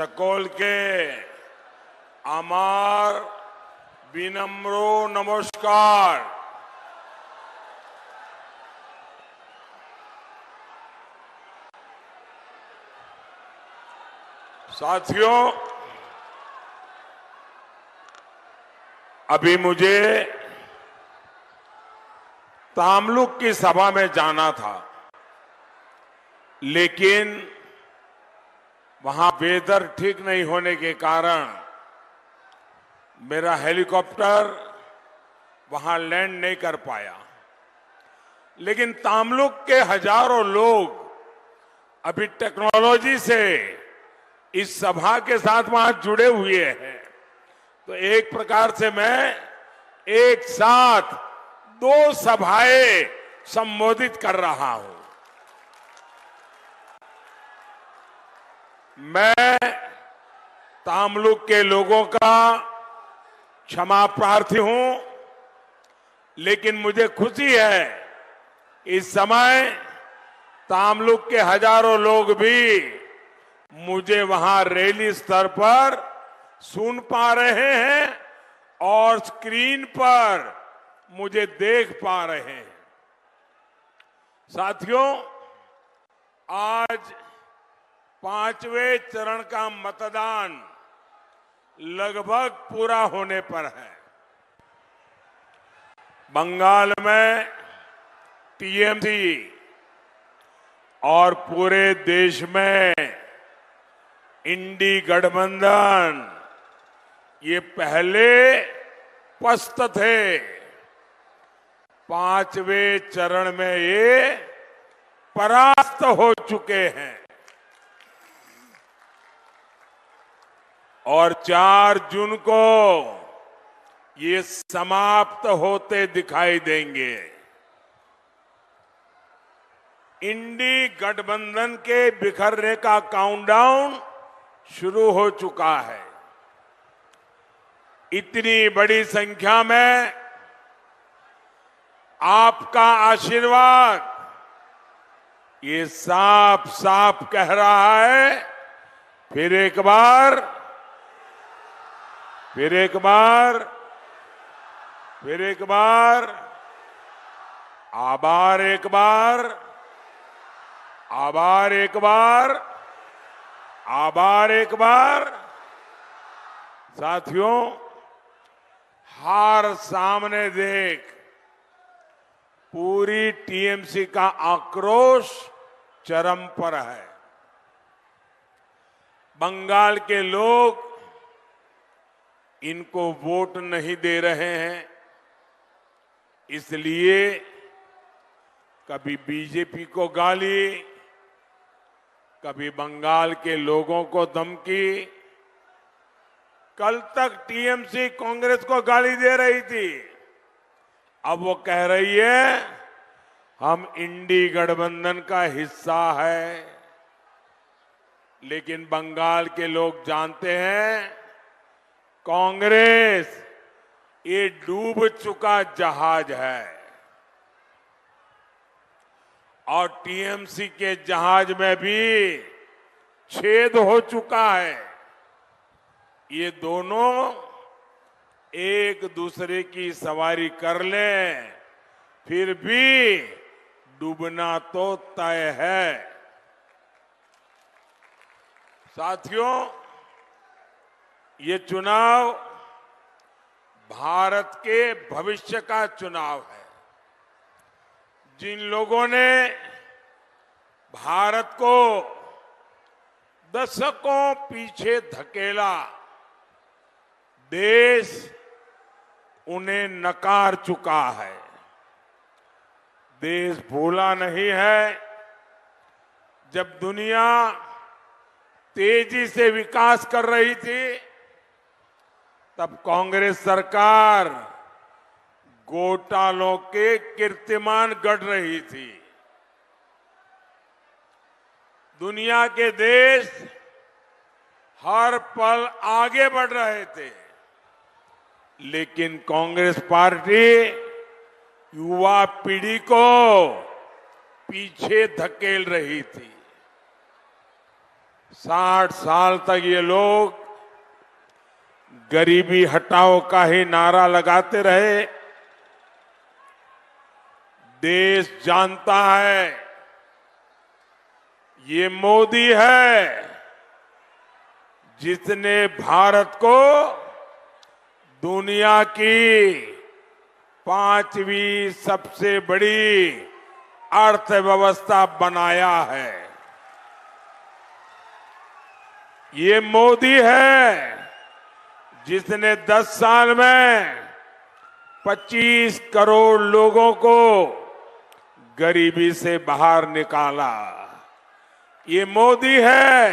सकल के আমার विनम्र नमस्कार। साथियों, अभी मुझे तामलुक की सभा में जाना था, लेकिन वहां वेदर ठीक नहीं होने के कारण मेरा हेलीकॉप्टर वहां लैंड नहीं कर पाया। लेकिन तामलुक के हजारों लोग अभी टेक्नोलॉजी से इस सभा के साथ वहां जुड़े हुए हैं, तो एक प्रकार से मैं एक साथ दो सभाएं संबोधित कर रहा हूं। मैं तामलुक के लोगों का क्षमा प्रार्थी हूं, लेकिन मुझे खुशी है इस समय तामलुक के हजारों लोग भी मुझे वहां रैली स्तर पर सुन पा रहे हैं और स्क्रीन पर मुझे देख पा रहे हैं। साथियों, आज 5वें चरण का मतदान लगभग पूरा होने पर है। बंगाल में टीएमसी और पूरे देश में इंडी गठबंधन ये पहले पस्त थे। 5वें चरण में ये परास्त हो चुके हैं और 4 जून को ये समाप्त होते दिखाई देंगे। इंडी गठबंधन के बिखरने का काउंटडाउन शुरू हो चुका है। इतनी बड़ी संख्या में आपका आशीर्वाद ये साफ साफ कह रहा है, फिर एक बार आभार, एक बार। साथियों, हार सामने देख पूरी टीएमसी का आक्रोश चरम पर है। बंगाल के लोग इनको वोट नहीं दे रहे हैं, इसलिए कभी बीजेपी को गाली, कभी बंगाल के लोगों को धमकी। कल तक टीएमसी कांग्रेस को गाली दे रही थी, अब वो कह रही है हम इंडी गठबंधन का हिस्सा है। लेकिन बंगाल के लोग जानते हैं कांग्रेस ये डूब चुका जहाज है और टीएमसी के जहाज में भी छेद हो चुका है। ये दोनों एक दूसरे की सवारी कर लें, फिर भी डूबना तो तय है। साथियों, ये चुनाव भारत के भविष्य का चुनाव है। जिन लोगों ने भारत को दशकों पीछे धकेला, देश उन्हें नकार चुका है। देश भूला नहीं है, जब दुनिया तेजी से विकास कर रही थी तब कांग्रेस सरकार घोटालों के कीर्तिमान गढ़ रही थी। दुनिया के देश हर पल आगे बढ़ रहे थे, लेकिन कांग्रेस पार्टी युवा पीढ़ी को पीछे धकेल रही थी। 60 साल तक ये लोग गरीबी हटाओ का ही नारा लगाते रहे। देश जानता है ये मोदी है जिसने भारत को दुनिया की 5वीं सबसे बड़ी अर्थव्यवस्था बनाया है। ये मोदी है जिसने 10 साल में 25 करोड़ लोगों को गरीबी से बाहर निकाला। ये मोदी है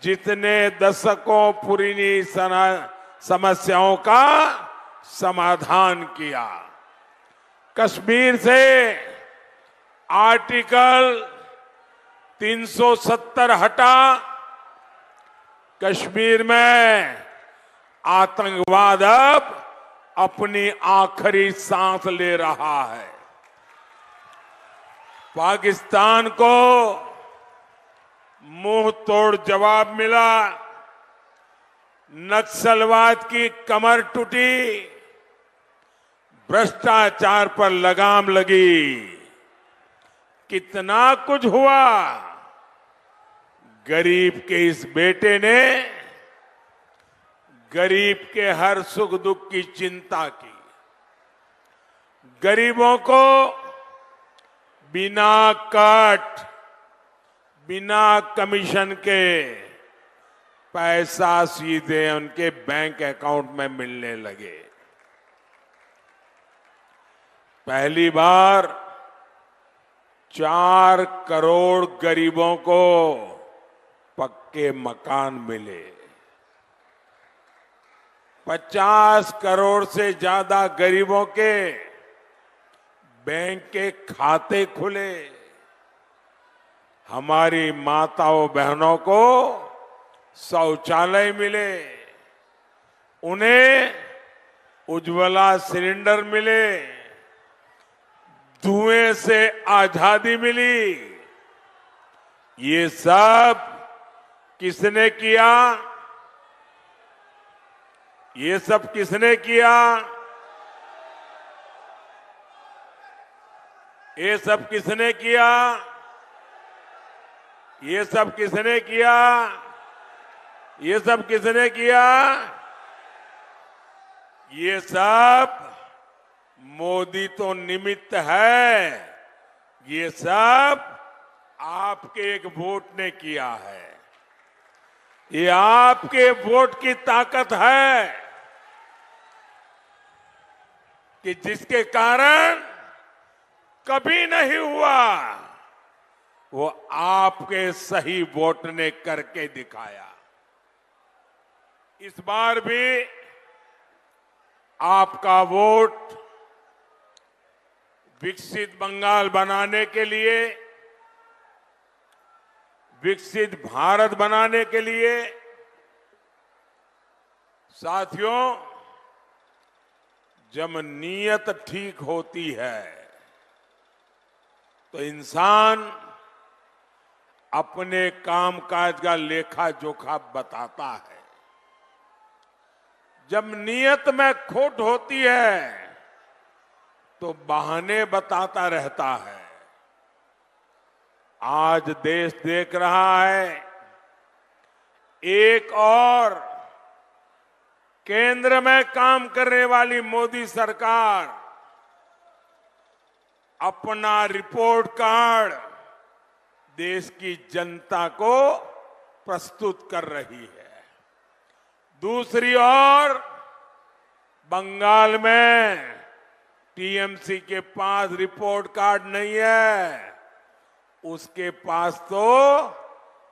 जिसने दशकों पुरानी समस्याओं का समाधान किया। कश्मीर से आर्टिकल 370 हटा, कश्मीर में आतंकवाद अब अपनी आखिरी सांस ले रहा है। पाकिस्तान को मुंह तोड़ जवाब मिला, नक्सलवाद की कमर टूटी, भ्रष्टाचार पर लगाम लगी। कितना कुछ हुआ। गरीब के इस बेटे ने गरीब के हर सुख दुख की चिंता की। गरीबों को बिना कट, बिना कमीशन के पैसा सीधे उनके बैंक अकाउंट में मिलने लगे। पहली बार 4 करोड़ गरीबों को पक्के मकान मिले। 50 करोड़ से ज्यादा गरीबों के बैंक के खाते खुले। हमारी माताओं बहनों को शौचालय मिले, उन्हें उज्ज्वला सिलेंडर मिले, धुएं से आजादी मिली। ये सब किसने किया? ये सब किसने किया? ये सब किसने किया? ये सब किसने किया? ये सब किसने किया? ये सब मोदी तो निमित्त है, ये सब आपके एक वोट ने किया है। ये आपके वोट की ताकत है कि जिसके कारण कभी नहीं हुआ, वो आपके सही वोट ने करके दिखाया। इस बार भी आपका वोट विकसित बंगाल बनाने के लिए, विकसित भारत बनाने के लिए। साथियों, जब नीयत ठीक होती है तो इंसान अपने कामकाज का लेखा जोखा बताता है। जब नीयत में खोट होती है तो बहाने बताता रहता है। आज देश देख रहा है, एक और केंद्र में काम करने वाली मोदी सरकार अपना रिपोर्ट कार्ड देश की जनता को प्रस्तुत कर रही है। दूसरी ओर बंगाल में टीएमसी के पास रिपोर्ट कार्ड नहीं है, उसके पास तो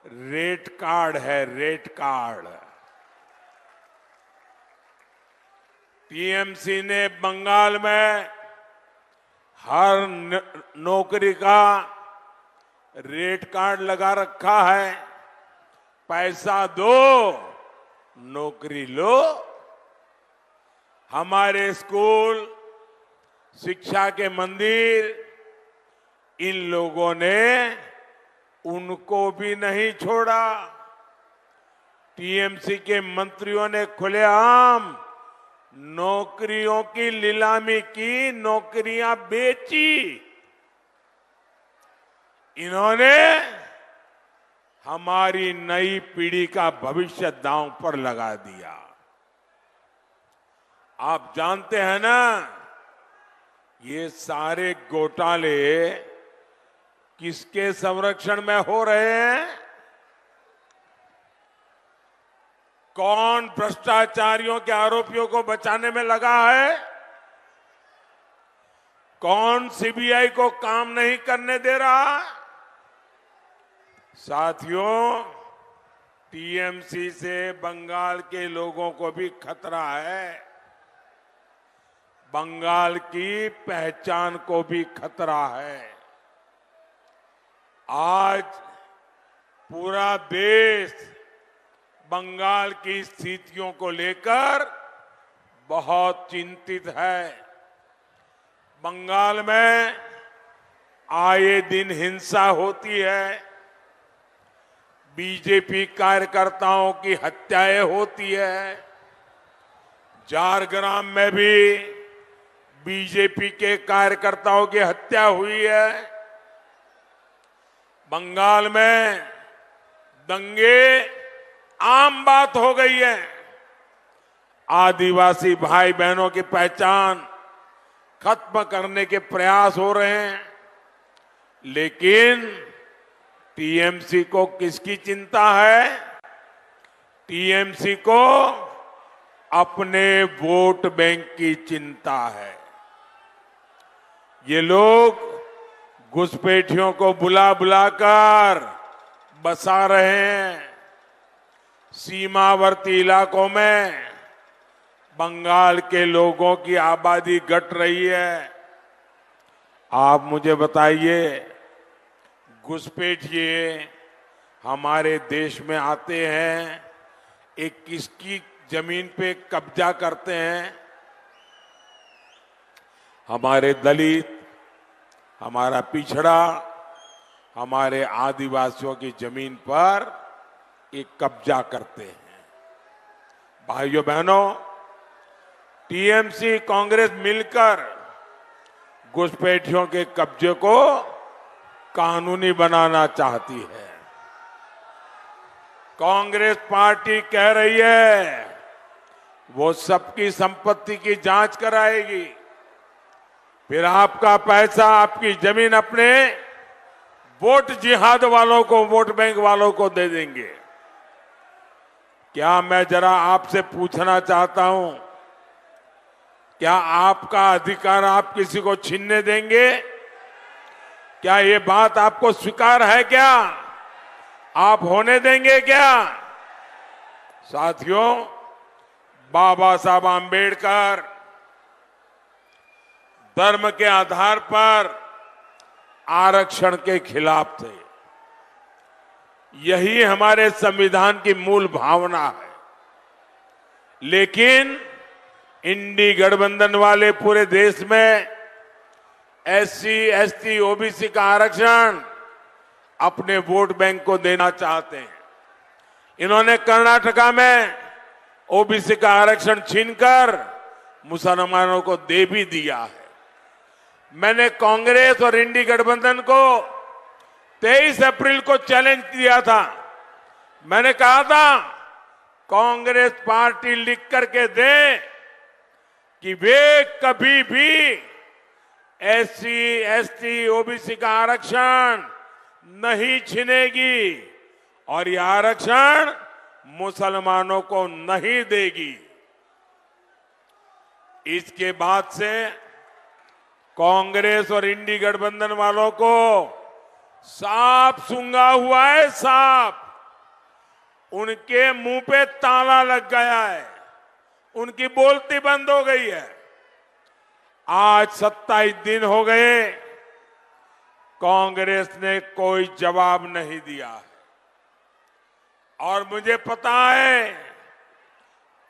रेट कार्ड है, रेट कार्ड। टीएमसी ने बंगाल में हर नौकरी का रेट कार्ड लगा रखा है। पैसा दो, नौकरी लो। हमारे स्कूल, शिक्षा के मंदिर, इन लोगों ने उनको भी नहीं छोड़ा। टीएमसी के मंत्रियों ने खुलेआम नौकरियों की नीलामी की, नौकरियां बेची। इन्होंने हमारी नई पीढ़ी का भविष्य दांव पर लगा दिया। आप जानते हैं ना, ये सारे घोटाले किसके संरक्षण में हो रहे हैं? कौन भ्रष्टाचारियों के आरोपियों को बचाने में लगा है? कौन सीबीआई को काम नहीं करने दे रहा? साथियों, टीएमसी से बंगाल के लोगों को भी खतरा है। बंगाल की पहचान को भी खतरा है। आज पूरा देश बंगाल की स्थितियों को लेकर बहुत चिंतित है। बंगाल में आए दिन हिंसा होती है, बीजेपी कार्यकर्ताओं की हत्याएं होती है। झारग्राम में भी बीजेपी के कार्यकर्ताओं की हत्या हुई है। बंगाल में दंगे आम बात हो गई है। आदिवासी भाई बहनों की पहचान खत्म करने के प्रयास हो रहे हैं, लेकिन टीएमसी को किसकी चिंता है? टीएमसी को अपने वोट बैंक की चिंता है। ये लोग घुसपैठियों को बुला बुलाकर बसा रहे हैं। सीमावर्ती इलाकों में बंगाल के लोगों की आबादी घट रही है। आप मुझे बताइए, घुसपैठिए हमारे देश में आते हैं, एक किसकी जमीन पे कब्जा करते हैं? हमारे दलित, हमारा पिछड़ा, हमारे आदिवासियों की जमीन पर एक कब्जा करते हैं। भाइयों बहनों, टीएमसी कांग्रेस मिलकर घुसपैठियों के कब्जे को कानूनी बनाना चाहती है। कांग्रेस पार्टी कह रही है वो सबकी संपत्ति की जांच कराएगी, फिर आपका पैसा, आपकी जमीन अपने वोट जिहाद वालों को, वोट बैंक वालों को दे देंगे। क्या मैं जरा आपसे पूछना चाहता हूं, क्या आपका अधिकार आप किसी को छीनने देंगे? क्या ये बात आपको स्वीकार है? क्या आप होने देंगे? क्या साथियों, बाबा साहब आंबेडकर धर्म के आधार पर आरक्षण के खिलाफ थे। यही हमारे संविधान की मूल भावना है। लेकिन इंडी गठबंधन वाले पूरे देश में एससी, एसटी, ओबीसी का आरक्षण अपने वोट बैंक को देना चाहते हैं। इन्होंने कर्नाटका में ओबीसी का आरक्षण छीनकर मुसलमानों को दे भी दिया है। मैंने कांग्रेस और इंडी गठबंधन को 23 अप्रैल को चैलेंज दिया था। मैंने कहा था कांग्रेस पार्टी लिख करके दे कि वे कभी भी एससी, एसटी, ओबीसी का आरक्षण नहीं छीनेगी और यह आरक्षण मुसलमानों को नहीं देगी। इसके बाद से कांग्रेस और इंडी गठबंधन वालों को सांप सूंघा हुआ है। सांप, उनके मुंह पे ताला लग गया है, उनकी बोलती बंद हो गई है। आज 27 दिन हो गए, कांग्रेस ने कोई जवाब नहीं दिया है। और मुझे पता है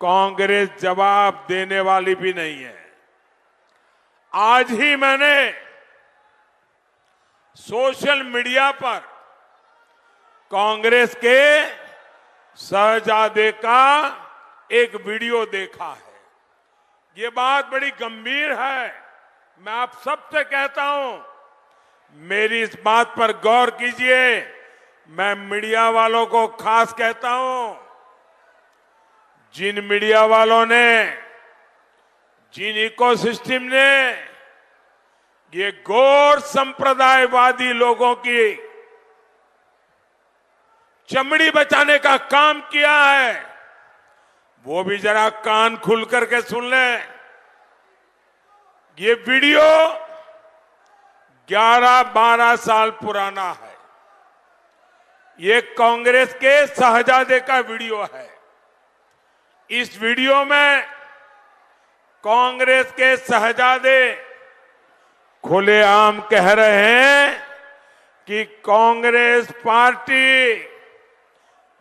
कांग्रेस जवाब देने वाली भी नहीं है। आज ही मैंने सोशल मीडिया पर कांग्रेस के शहजादे का एक वीडियो देखा है। ये बात बड़ी गंभीर है। मैं आप सबसे कहता हूं, मेरी इस बात पर गौर कीजिए। मैं मीडिया वालों को खास कहता हूं, जिन मीडिया वालों ने, जिन इकोसिस्टम ने ये गौर संप्रदायवादी लोगों की चमड़ी बचाने का काम किया है, वो भी जरा कान खुल करके सुन लें। ये वीडियो 11-12 साल पुराना है। ये कांग्रेस के शहजादे का वीडियो है। इस वीडियो में कांग्रेस के शहजादे खुलेआम कह रहे हैं कि कांग्रेस पार्टी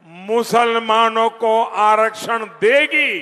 मुसलमानों को आरक्षण देगी।